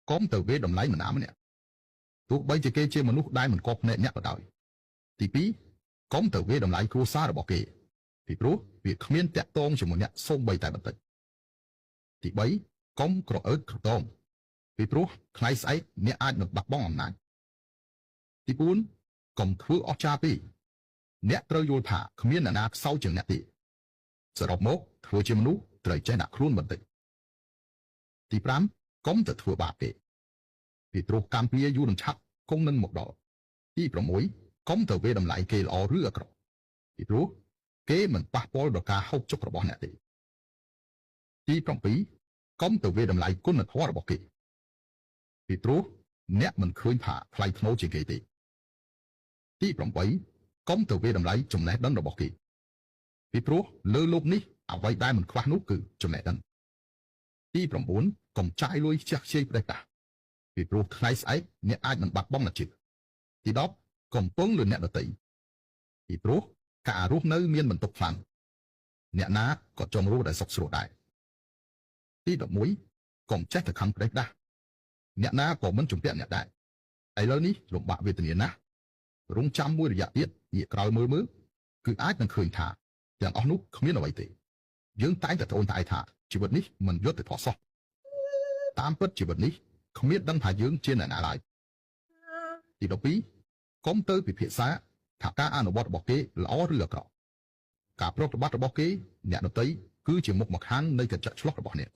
កុំទៅវាតម្លៃមិនណាម្នាក់ទោះបីជាគេជាមនុស្សដែលមិនគប់ភ្នែកអ្នកក៏ដោយទី2កុំទៅវាតម្លៃគ្រួសាររបស់គេពីព្រោះវាគ្មានតាក់ទងជាមួយអ្នកសូម្បីតែបន្តិចទី3កុំក្រអើតក្រទមពីព្រោះថ្ងៃស្អែកអ្នកអាចនឹងបាត់បង់អំណាចទី4កុំធ្វើអស្ចារ្យពេកអ្នកត្រូវយល់ថាគ្មានអ្នកណាខ្សោយជាងអ្នកទេសរុបមកធ្វើជាមនុស្សត្រូវចេះដាក់ខ្លួនបន្តិចទី5កុំទៅធ្វើបាបគេពីព្រោះកម្មពៀយូរនឹងឆាប់គង់នឹងមកដល់ទី6កុំទៅវាតម្លៃគេល្អឬអាក្រក់ពីព្រោះគេមិនប៉ះពាល់ដល់ការហូបចុករបស់អ្នកទេទី7កុំទៅវាតម្លៃគុណធម៌របស់គេពីព្រោះអ្នកមិនឃើញថាថ្លៃថ្នូរជាងគេទេទី8កុំទៅវាតម្លៃចំណេះដឹងរបស់គេពីព្រោះលើโลกនេះអ្វីដែលមិនខ្វះនោះគឺចំណេះដឹងទី9កុំចាយលុយខ្ជះខ្ជាយផ្ដេសផ្ដាសពីព្រោះថ្ងៃស្អែកអ្នកអាចនឹងបាត់បង់អាជីពទី10កុំពឹងលើអ្នកដទៃពីព្រោះការរស់នៅមានបន្ទុកខ្លាំងអ្នកណាក៏ចង់រស់ដែលសុខស្រួលដែរទី11កុំចេះតែខឹងផ្ដេសផ្ដាសអ្នកណាក៏មិនជំពាក់អ្នកដែរឥឡូវនេះលំបាកវេទនាណាស់រងចាំមួយរយៈទៀតងាកក្រោយមើលគឺអាចនឹងឃើញថាទាំងអស់នោះគ្មានអ្វីទេយើងតែងតែត្អូញត្អែរថាជីវិតនេះមិនយុត្តិធម៌សោះតាមពិតជីវិតនេះគ្មានដឹងថាយើងជាអ្នកណាឡើយទី12កុំទៅពិភាក្សាថាការអនុវត្តរបស់គេល្អឬអាក្រក់ការប្រតិបត្តិរបស់គេអ្នកដទៃគឺជាមុខម្ខាងនៃកញ្ចក់ឆ្លុះរបស់អ្នក